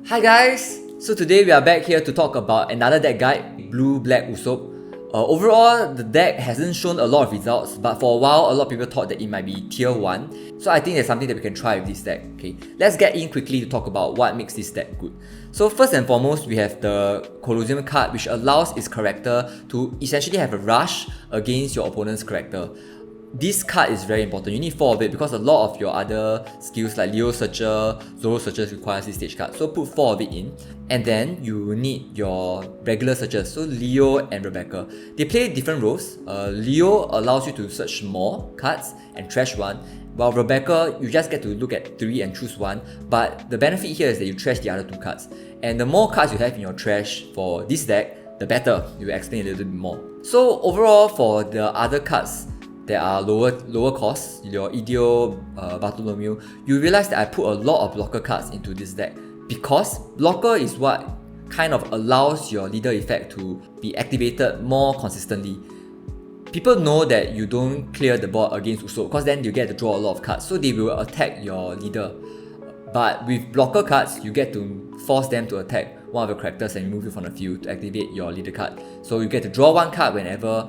Hi guys! So today we are back here to talk about another deck guide, Blue Black Usopp. Overall, the deck hasn't shown a lot of results, but for a while, a lot of people thought that it might be tier 1. So I think there's something that we can try with this deck. Okay, let's get in quickly to talk about what makes this deck good. So first and foremost, we have the Colosseum card, which allows its character to essentially have a rush against your opponent's character. This card is very important. You need 4 of it because a lot of your other skills like Leo Searcher, Zoro Searchers requires this stage card. So put 4 of it in, and then you need your regular searchers. So Leo and Rebecca. They play different roles. Leo allows you to search more cards and trash one, while Rebecca, you just get to look at 3 and choose 1. But the benefit here is that you trash the other 2 cards. And the more cards you have in your trash for this deck, the better. We will explain a little bit more. So overall, for the other cards that are lower cost, your Ideo, Bartholomew, you realize that I put a lot of blocker cards into this deck because blocker is what kind of allows your leader effect to be activated more consistently. People know that you don't clear the board against Usopp because then you get to draw a lot of cards, so they will attack your leader. But with blocker cards, you get to force them to attack one of your characters and remove it from the field to activate your leader card. So you get to draw 1 card whenever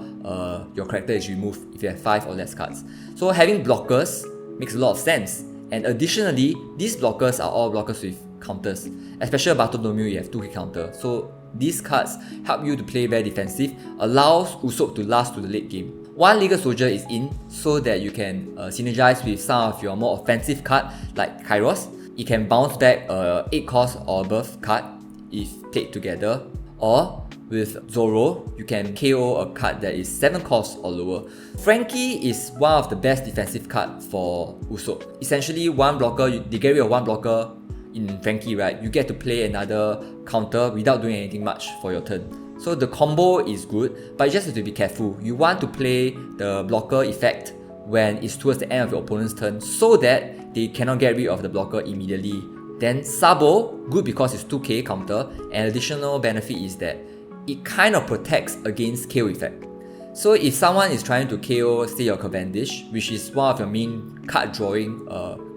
your character is removed if you have 5 or less cards. So having blockers makes a lot of sense. And additionally, these blockers are all blockers with counters. Especially Bartholomew, you have 2 hit counter. So these cards help you to play very defensive, allows Usopp to last to the late game. 1 Legal Soldier is in so that you can synergize with some of your more offensive cards like Kairos. It can bounce back a 8 cost or above card if played together, or with Zoro, you can KO a card that is 7 cost or lower. Frankie is one of the best defensive cards for Usopp. Essentially, one blocker, they get rid of 1 blocker in Frankie, right? You get to play another counter without doing anything much for your turn. So the combo is good, but you just have to be careful. You want to play the blocker effect when it's towards the end of your opponent's turn so that they cannot get rid of the blocker immediately. Then Sabo, good because it's 2k counter, and additional benefit is that it kind of protects against KO effect. So if someone is trying to KO, say your Cavendish, which is one of your main card drawing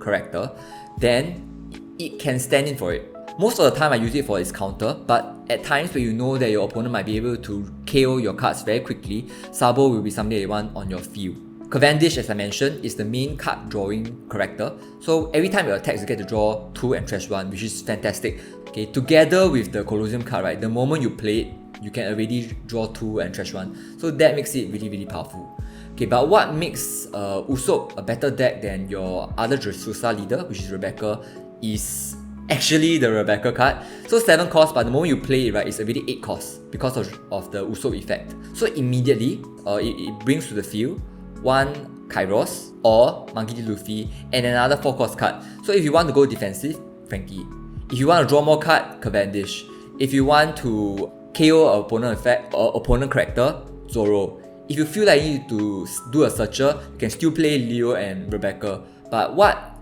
character, then it can stand in for it. Most of the time I use it for its counter, but at times where you know that your opponent might be able to KO your cards very quickly, Sabo will be something that you want on your field. Cavendish, as I mentioned, is the main card drawing character. So every time you attack, you get to draw 2 and trash 1, which is fantastic. Okay, together with the Colosseum card, right, the moment you play it, you can already draw 2 and trash 1. So that makes it really powerful. Okay, but what makes Usopp a better deck than your other Dressrosa leader, which is Rebecca, is actually the Rebecca card. So 7 cost, but the moment you play it, right, it's already 8 cost because of the Usopp effect. So immediately, it brings to the field 1 Kairos or Monkey D. Luffy and another 4 cost card. So if you want to go defensive, Frankie. If you want to draw more card, Cavendish. If you want to KO opponent effect or opponent character, Zoro. If you feel like you need to do a searcher, you can still play Leo and Rebecca. But what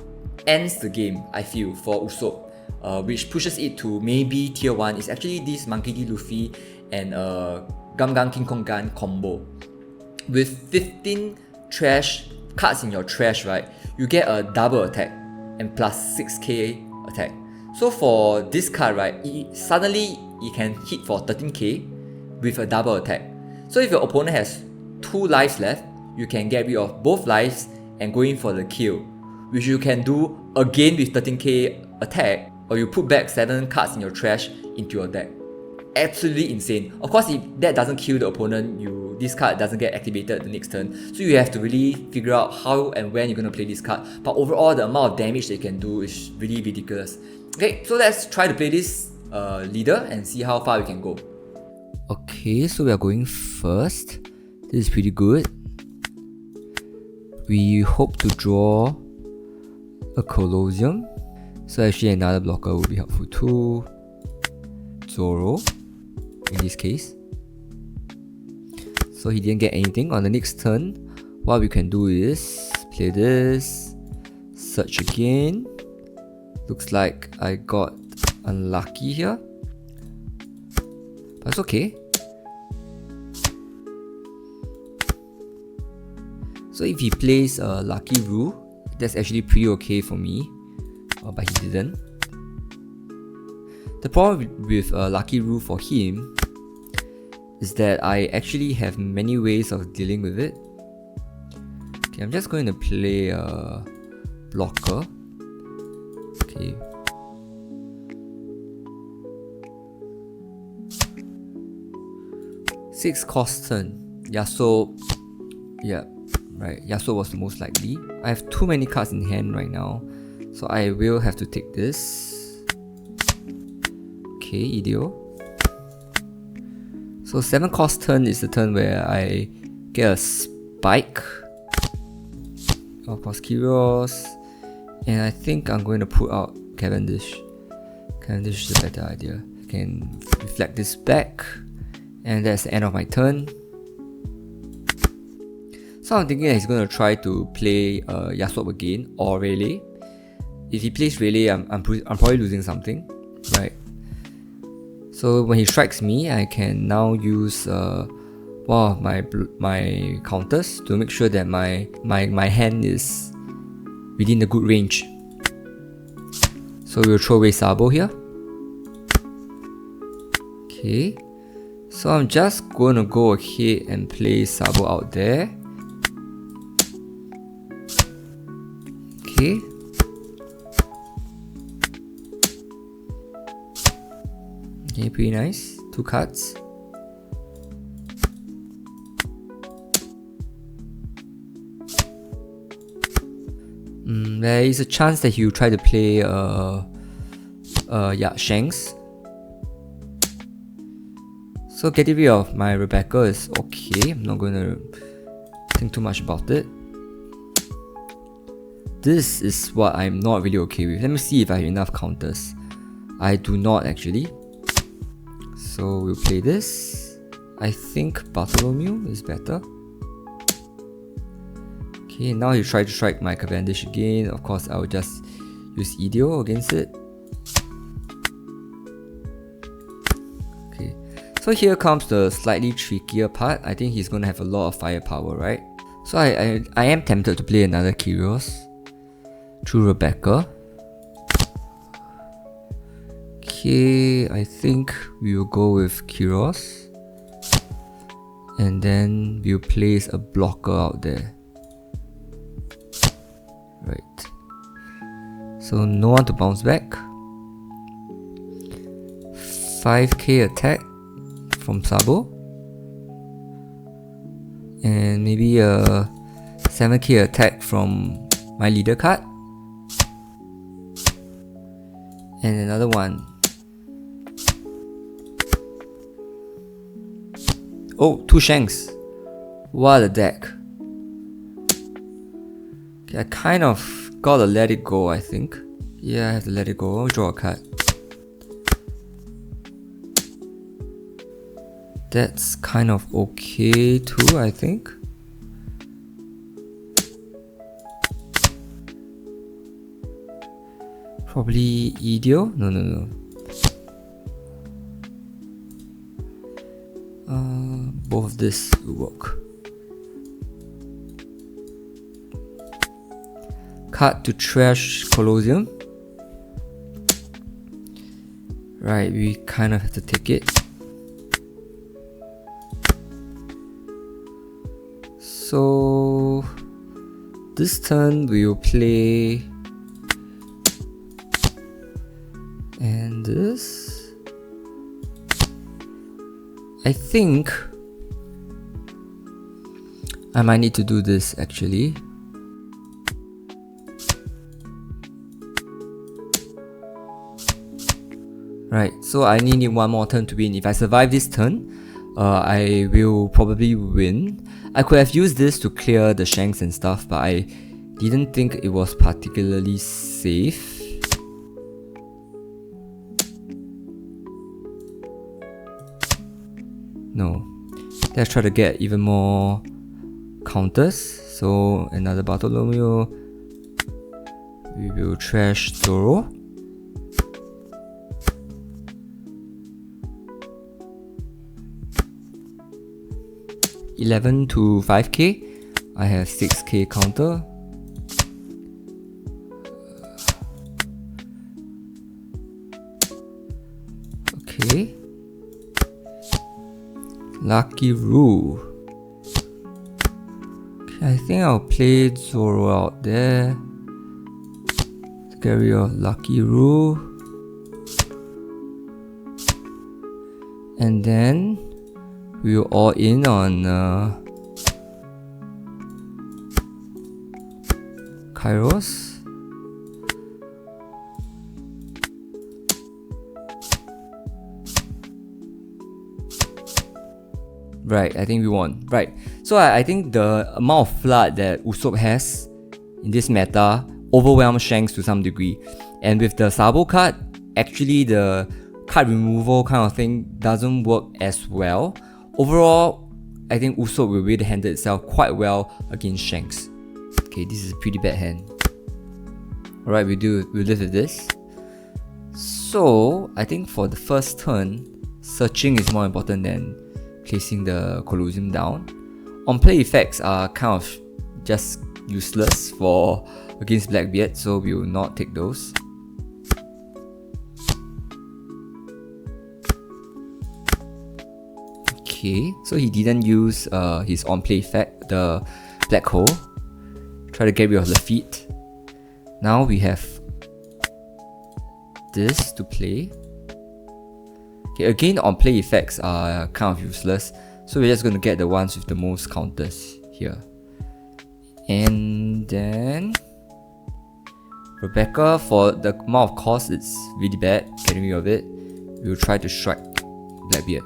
ends the game, I feel, for Usopp, which pushes it to maybe tier 1, is actually this Monkey D. Luffy and King Kong Gun combo. With 15 trash cards in your trash, right, you get a double attack and plus 6k attack. So for this card, right, suddenly it can hit for 13k with a double attack. So if your opponent has 2 lives left, you can get rid of both lives and go in for the kill, which you can do again with 13k attack, or you put back 7 cards in your trash into your deck. Absolutely insane. Of course, if that doesn't kill the opponent, this card doesn't get activated the next turn. So you have to really figure out how and when you're going to play this card. But overall, the amount of damage that you can do is really ridiculous. Okay, so let's try to play this leader and see how far we can go. Okay, so we are going first. This is pretty good. We hope to draw a Colosseum. So actually another blocker would be helpful too. Zoro, in this case. So he didn't get anything. On the next turn, what we can do is play this, search again. Looks like I got unlucky here, but it's okay. So if he plays a Lucky Rule, that's actually pretty okay for me, but he didn't. The problem with Lucky Rule for him is that I actually have many ways of dealing with it. Okay, I'm just going to play a blocker. Okay. Six cost turn. Yasuo. Yeah, right. Yasuo was the most likely. I have too many cards in hand right now, so I will have to take this. Okay, Ideo. So 7 cost turn is the turn where I get a spike. Of course, Kyrios. And I think I'm going to put out Cavendish. Cavendish is a better idea. I can reflect this back. And that's the end of my turn. So I'm thinking that he's going to try to play Usopp again or Rayleigh. If he plays Rayleigh, I'm probably losing something, right? So when he strikes me, I can now use one of my counters to make sure that my hand is within the good range. So we'll throw away Sabo here. Okay. So I'm just going to go ahead and play Sabo out there. Okay. Okay, pretty nice. 2 cards. There is a chance that he'll try to play Shanks. So getting rid of my Rebecca is okay. I'm not going to think too much about it. This is what I'm not really okay with. Let me see if I have enough counters. I do not actually. So we'll play this. I think Bartholomew is better. Okay, now he tried to strike my Cavendish again. Of course, I will just use Ideo against it. Okay, so here comes the slightly trickier part. I think he's going to have a lot of firepower, right? So I am tempted to play another Kyrios through Rebecca. Okay, I think we will go with Kyrios. And then we'll place a blocker out there. Right. So no one to bounce back. 5k attack from Sabo. And maybe a 7k attack from my leader card. And another one. Oh, 2 Shanks. What a deck. Okay, I kind of gotta let it go, I think. Yeah, I have to let it go. I'll draw a card. That's kind of okay too, I think. Probably Ideo? No. Both of this will work. Card to trash Colosseum. Right, we kind of have to take it. So this turn we will play and this. I think I might need to do this actually. Right, so I only need one more turn to win. If I survive this turn, I will probably win. I could have used this to clear the Shanks and stuff, but I didn't think it was particularly safe. No. Let's try to get even more counters. So another Bartholomew. We will trash Zoro. $11 to 5k. I have 6k counter. Okay. Lucky Roo. Okay, I think I'll play Zoro out there. Get rid of Lucky Roo. And then we'll all in on Kairos. Right, I think we won. Right, so I think the amount of flood that Usopp has in this meta overwhelms Shanks to some degree. And with the Sabo card, actually the card removal kind of thing doesn't work as well. Overall, I think Usopp will really handle itself quite well against Shanks. Okay, this is a pretty bad hand. Alright, we'll live with this. So, I think for the first turn, searching is more important than placing the Colosseum down. On-play effects are kind of just useless for against Blackbeard, so we will not take those. Okay, so he didn't use his on-play effect, the Black Hole. Try to get rid of the feet. Now we have this to play. Okay, again, on-play effects are kind of useless, so we're just going to get the ones with the most counters here. And then Rebecca, for the amount of cost, it's really bad getting rid of it. We'll try to strike Blackbeard.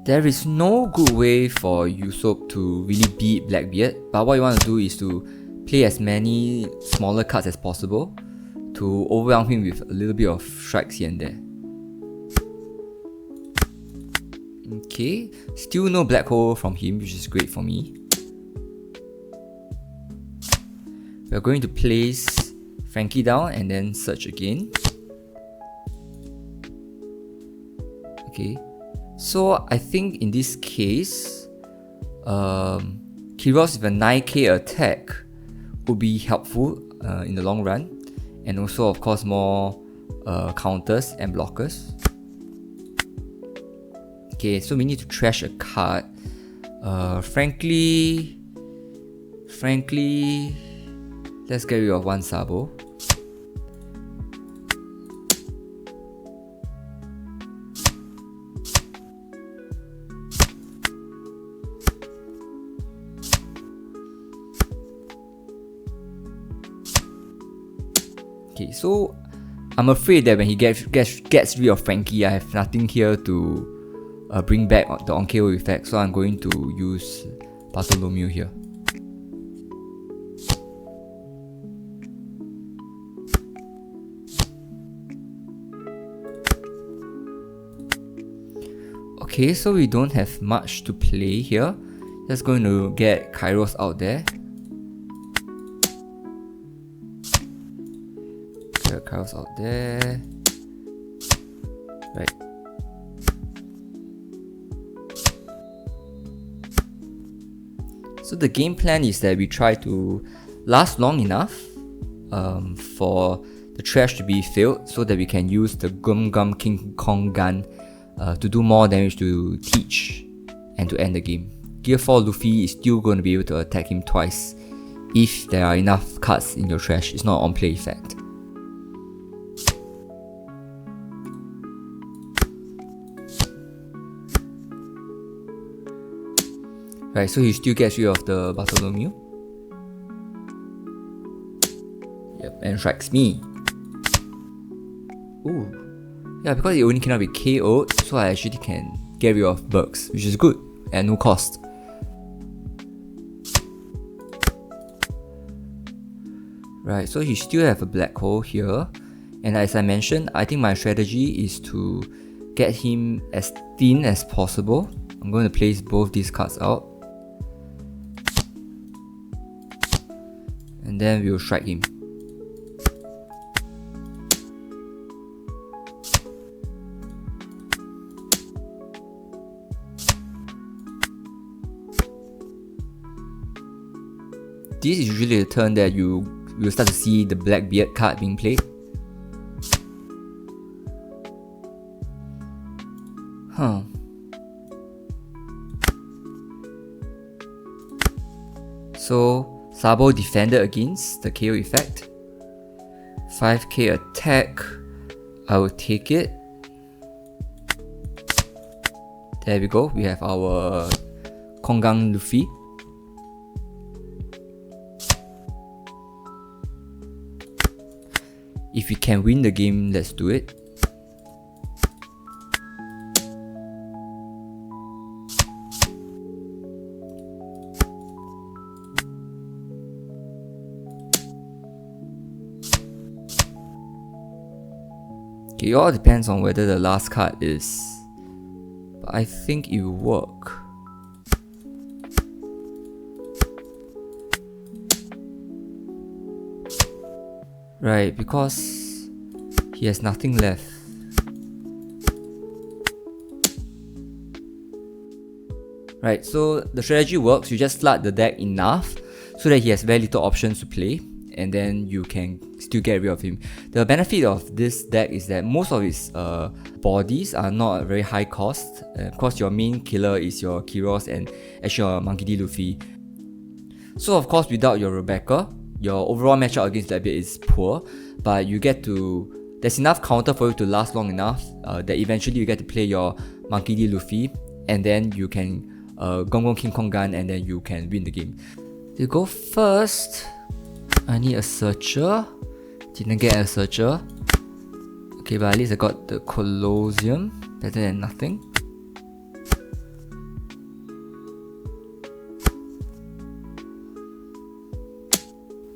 There is no good way for Usopp to really beat Blackbeard, but what you want to do is to play as many smaller cards as possible to overwhelm him with a little bit of strikes here and there. Okay, still no Black Hole from him, which is great for me. We're going to place Frankie down and then search again. Okay. So I think in this case, Kiros with a 9k attack would be helpful in the long run, and also of course more counters and blockers. Okay, so we need to trash a card. Frankly, let's get rid of one Sabo. Okay, so I'm afraid that when he gets rid of Frankie, I have nothing here to bring back the on-KO effect, so I'm going to use Bartholomew here. Okay, so we don't have much to play here. Just going to get Kairos out there. Get Kairos out there. Right. So the game plan is that we try to last long enough for the trash to be filled, so that we can use the King Kong Gun to do more damage to Teach and to end the game. Gear 4 Luffy is still going to be able to attack him twice if there are enough cards in your trash. It's not an on-play effect. Right, so he still gets rid of the Bartholomew. Yep, and strikes me. Ooh. Yeah, because it only cannot be KO'd, so I actually can get rid of Burks, which is good, at no cost. Right, so he still have a Black Hole here, and as I mentioned, I think my strategy is to get him as thin as possible. I'm going to place both these cards out, and then we'll strike him. this is usually the turn that you will start to see the Blackbeard card being played. So Sabo defended against the KO effect. 5k attack, I will take it. There we go, we have our Kong Gun Luffy. If we can win the game, let's do it. Okay, it all depends on whether the last card is, but I think it will work. Right, because he has nothing left. Right, so the strategy works. You just flood the deck enough so that he has very little options to play, and then you can still get rid of him. The benefit of this deck is that most of his bodies are not very high cost. Of course, your main killer is your Kiros and actually your Monkey D. Luffy. So of course, without your Rebecca, your overall matchup against Blackbeard is poor, but you get to, there's enough counter for you to last long enough that eventually you get to play your Monkey D. Luffy, and then you can Gong King Kong Gun, and then you can win the game. To go first, I need a searcher. Didn't get a searcher. Okay, but at least I got the Colosseum. Better than nothing.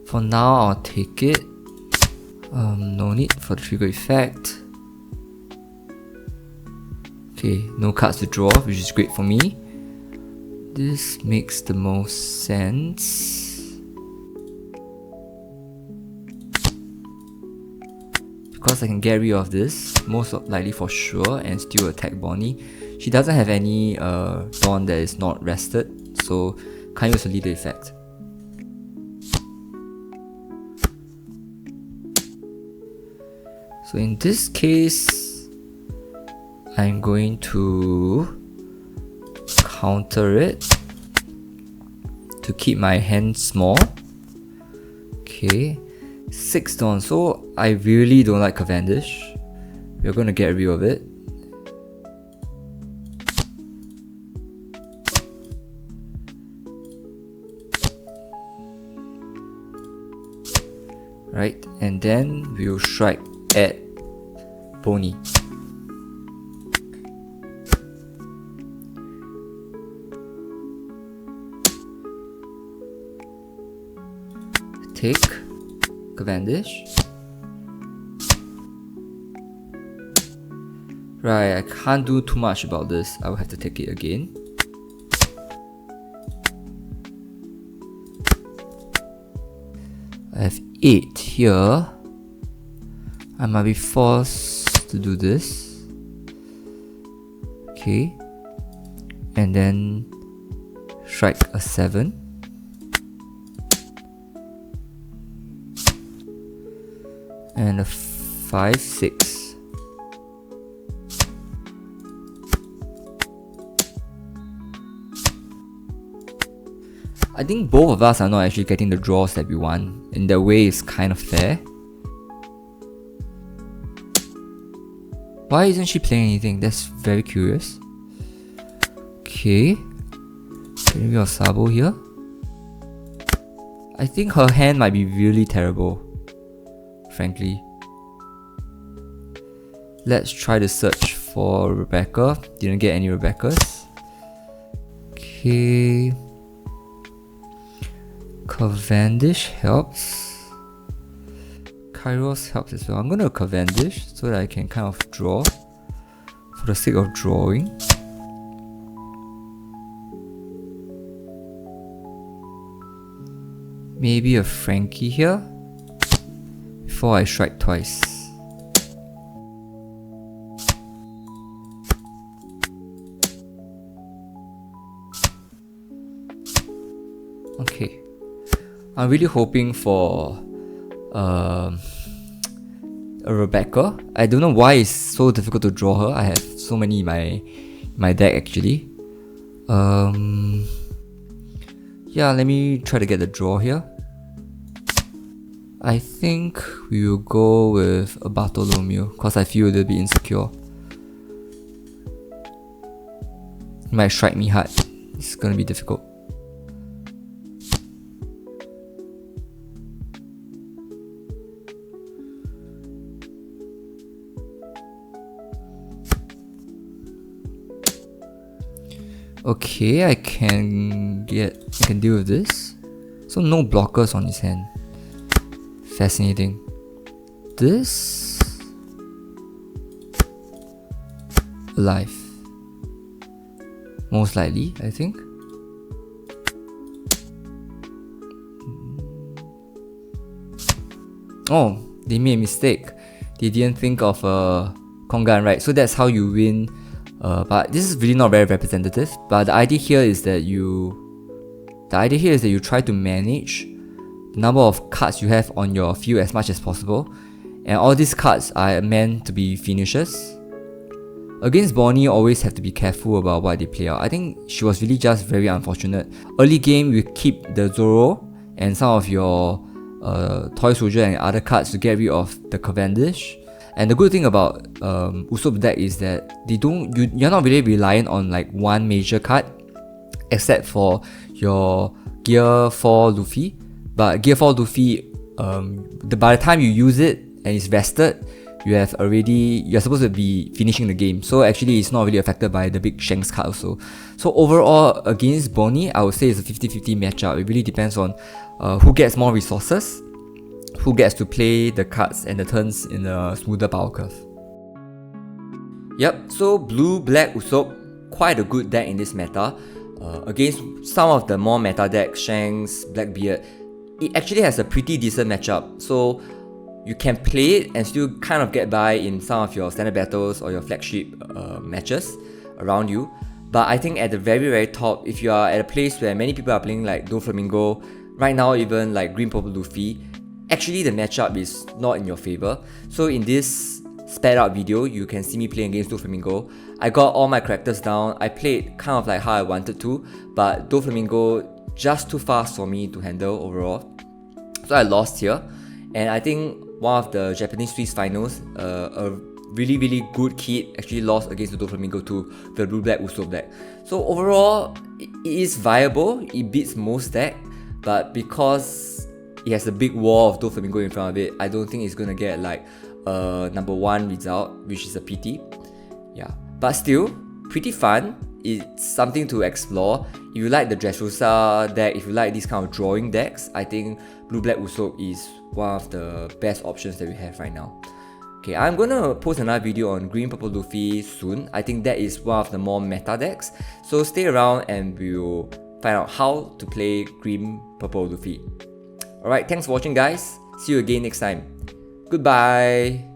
For now, I'll take it. No need for the trigger effect. Okay, no cards to draw, which is great for me. This makes the most sense. Because I can get rid of this, most likely for sure, and still attack Bonnie. She doesn't have any Dawn that is not rested, so can't use a leader effect. So in this case, I'm going to counter it to keep my hand small. Okay, 6 Dawn, so I really don't like Cavendish. We're going to get rid of it. Right, and then we'll strike at Bonnie. Take Cavendish. Right, I can't do too much about this. I will have to take it again. I have 8 here. I might be forced to do this. Okay. And then strike a 7. And a 5, 6. I think both of us are not actually getting the draws that we want. In that way, it's kind of fair. Why isn't she playing anything? That's very curious. Okay. Getting rid of Sabo here. I think her hand might be really terrible, frankly. Let's try to search for Rebecca. Didn't get any Rebeccas. Okay. Cavendish helps. Kairos helps as well. I'm gonna Cavendish so that I can kind of draw for the sake of drawing. Maybe a Frankie here before I strike twice. Okay. I'm really hoping for a Rebecca. I don't know why it's so difficult to draw her. I have so many in my deck actually. Yeah, let me try to get the draw here. I think we will go with a Bartholomew because I feel it'll be insecure. He might strike me hard. It's gonna be difficult. Okay, I can deal with this. So no blockers on his hand. Fascinating. This alive. Most likely, I think. Oh, they made a mistake. They didn't think of Kong Gun, right? So that's how you win. But this is really not very representative. But the idea here is that you try to manage the number of cards you have on your field as much as possible. And all these cards are meant to be finishers. Against Bonnie, you always have to be careful about what they play out. I think she was really just very unfortunate. Early game, you keep the Zoro and some of your Toy Soldier and other cards to get rid of the Cavendish. And the good thing about Usopp deck is that you're not really reliant on like one major card, except for your Gear 4 Luffy. But Gear 4 Luffy, by the time you use it and it's vested, you're supposed to be finishing the game. So actually it's not really affected by the big Shanks card also. So overall, against Bonnie, I would say it's a 50-50 matchup. It really depends on who gets more resources, who gets to play the cards and the turns in a smoother power curve. Yep, so Blue Black Usopp, quite a good deck in this meta. Against some of the more meta decks, Shanks, Blackbeard, it actually has a pretty decent matchup. So you can play it and still kind of get by in some of your standard battles or your flagship matches around you. But I think at the very, very top, if you are at a place where many people are playing like Doflamingo, right now even like Green Purple Luffy, actually the matchup is not in your favor. So in this sped up video, you can see me playing against Doflamingo. I got all my characters down. I played kind of like how I wanted to, but Doflamingo just too fast for me to handle overall. So I lost here. And I think one of the Japanese Swiss finals, a really, really good kid actually lost against the Doflamingo to the Blue Black Usopp deck. So overall, it is viable. It beats most deck, but because it has a big wall of Doflamingo in front of it, I don't think it's gonna get like a #1 result, which is a pity. Yeah, but still pretty fun. It's something to explore. If you like the Dressrosa deck, if you like these kind of drawing decks, I think Blue Black Usopp is one of the best options that we have right now. Okay, I'm gonna post another video on Green Purple Luffy soon. I think that is one of the more meta decks. So stay around and we'll find out how to play Green Purple Luffy. Alright, thanks for watching guys. See you again next time. Goodbye.